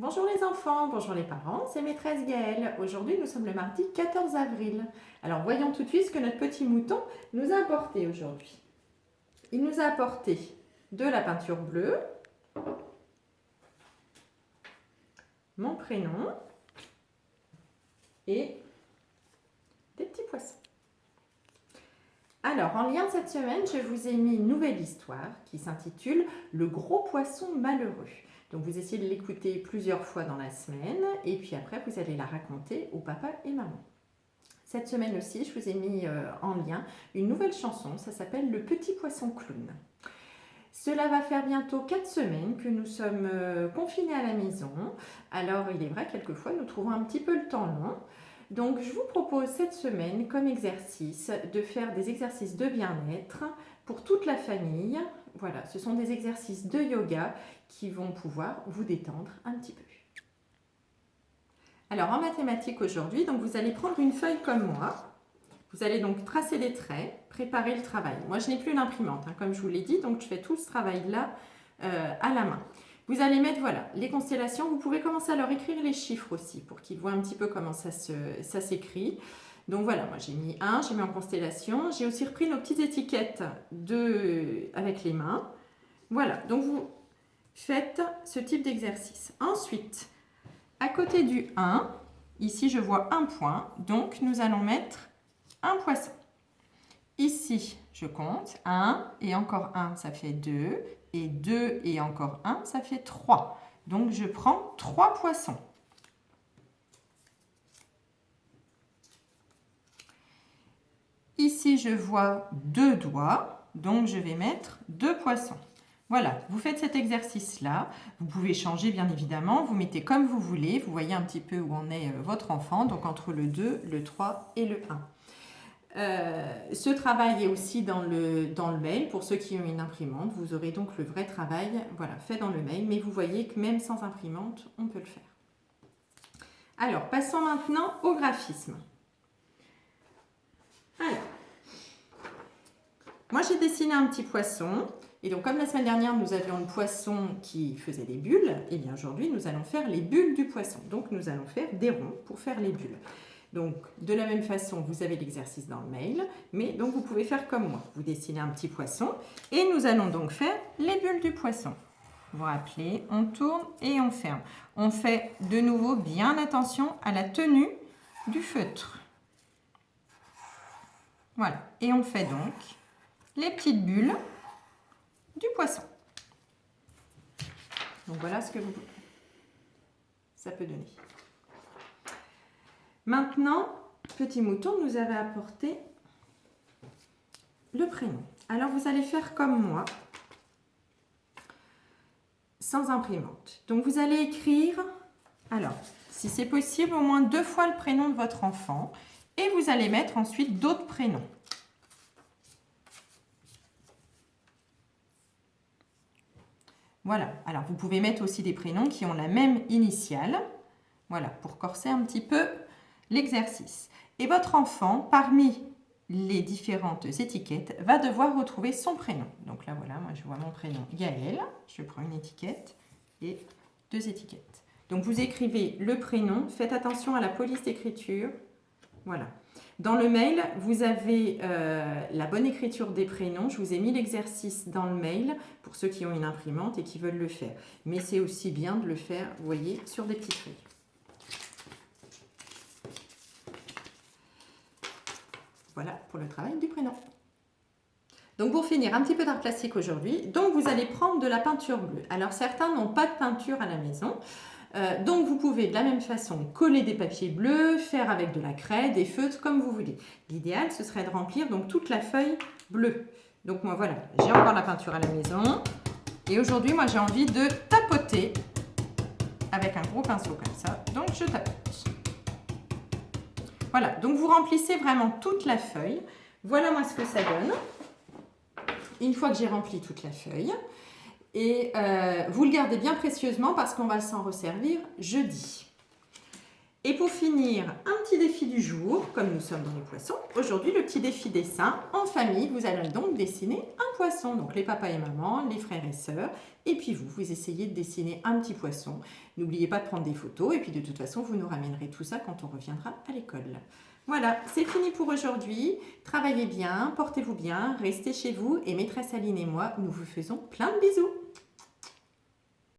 Bonjour les enfants, bonjour les parents, c'est maîtresse Gaëlle. Aujourd'hui, nous sommes le mardi 14 avril. Alors, voyons tout de suite ce que notre petit mouton nous a apporté aujourd'hui. Il nous a apporté de la peinture bleue, mon prénom et des petits poissons. Alors, en lien de cette semaine, je vous ai mis une nouvelle histoire qui s'intitule « Le gros poisson malheureux ». Donc, vous essayez de l'écouter plusieurs fois dans la semaine et puis après, vous allez la raconter au papa et maman. Cette semaine aussi, je vous ai mis en lien une nouvelle chanson, ça s'appelle « Le petit poisson clown ». Cela va faire bientôt 4 semaines que nous sommes confinés à la maison. Alors, il est vrai, quelquefois, nous trouvons un petit peu le temps long. Donc, je vous propose cette semaine, comme exercice, de faire des exercices de bien-être pour toute la famille. Voilà, ce sont des exercices de yoga qui vont pouvoir vous détendre un petit peu. Alors, en mathématiques aujourd'hui, donc vous allez prendre une feuille comme moi. Vous allez donc tracer des traits, préparer le travail. Moi, je n'ai plus l'imprimante, comme je vous l'ai dit, donc je fais tout ce travail-là à la main. Vous allez mettre, voilà, les constellations. Vous pouvez commencer à leur écrire les chiffres aussi pour qu'ils voient un petit peu comment ça s'écrit. Donc voilà, moi j'ai mis 1, j'ai mis en constellation. J'ai aussi repris nos petites étiquettes avec les mains. Voilà, donc vous faites ce type d'exercice. Ensuite, à côté du 1, ici je vois un point, donc nous allons mettre un poisson. Ici, je compte 1 et encore 1, ça fait 2. Et 2 et encore 1, ça fait 3. Donc, je prends 3 poissons. Ici, je vois 2 doigts. Donc, je vais mettre 2 poissons. Voilà, vous faites cet exercice-là. Vous pouvez changer, bien évidemment. Vous mettez comme vous voulez. Vous voyez un petit peu où en est votre enfant. Donc, entre le 2, le 3 et le 1. Ce travail est aussi dans le mail. Pour ceux qui ont une imprimante, vous aurez donc le vrai travail fait dans le mail. Mais vous voyez que même sans imprimante, on peut le faire. Alors, passons maintenant au graphisme. Alors, moi j'ai dessiné un petit poisson. Et donc, comme la semaine dernière, nous avions le poisson qui faisait des bulles, et bien aujourd'hui, nous allons faire les bulles du poisson. Donc, nous allons faire des ronds pour faire les bulles. Donc, de la même façon, vous avez l'exercice dans le mail, mais donc vous pouvez faire comme moi. Vous dessinez un petit poisson et nous allons donc faire les bulles du poisson. Vous vous rappelez, on tourne et on ferme. On fait de nouveau bien attention à la tenue du feutre. Voilà, et on fait donc les petites bulles du poisson. Donc voilà ce que ça peut donner. Maintenant, petit mouton nous avait apporté le prénom. Alors, vous allez faire comme moi, sans imprimante. Donc, vous allez écrire, alors, si c'est possible, au moins 2 fois le prénom de votre enfant. Et vous allez mettre ensuite d'autres prénoms. Voilà. Alors, vous pouvez mettre aussi des prénoms qui ont la même initiale. Voilà, pour corser un petit peu l'exercice. Et votre enfant, parmi les différentes étiquettes, va devoir retrouver son prénom. Donc là, voilà, moi je vois mon prénom Gaëlle. Je prends une étiquette et 2 étiquettes. Donc vous écrivez le prénom. Faites attention à la police d'écriture. Voilà. Dans le mail, vous avez la bonne écriture des prénoms. Je vous ai mis l'exercice dans le mail pour ceux qui ont une imprimante et qui veulent le faire. Mais c'est aussi bien de le faire, vous voyez, sur des petites feuilles. Voilà pour le travail du prénom. Donc pour finir, un petit peu d'art plastique aujourd'hui. Donc vous allez prendre de la peinture bleue. Alors certains n'ont pas de peinture à la maison. Donc vous pouvez de la même façon coller des papiers bleus, faire avec de la craie, des feutres, comme vous voulez. L'idéal, ce serait de remplir donc toute la feuille bleue. Donc moi voilà, j'ai encore la peinture à la maison. Et aujourd'hui, moi j'ai envie de tapoter avec un gros pinceau comme ça. Donc je tapote. Voilà, donc vous remplissez vraiment toute la feuille. Voilà moi ce que ça donne. Une fois que j'ai rempli toute la feuille. Et vous le gardez bien précieusement parce qu'on va s'en resservir jeudi. Et pour finir, un petit défi du jour, comme nous sommes dans les poissons. Aujourd'hui, le petit défi dessin. En famille, vous allez donc dessiner un poisson. Donc les papas et maman, les frères et sœurs. Et puis vous essayez de dessiner un petit poisson. N'oubliez pas de prendre des photos. Et puis de toute façon, vous nous ramènerez tout ça quand on reviendra à l'école. Voilà, c'est fini pour aujourd'hui. Travaillez bien, portez-vous bien, restez chez vous. Et maîtresse Aline et moi, nous vous faisons plein de bisous.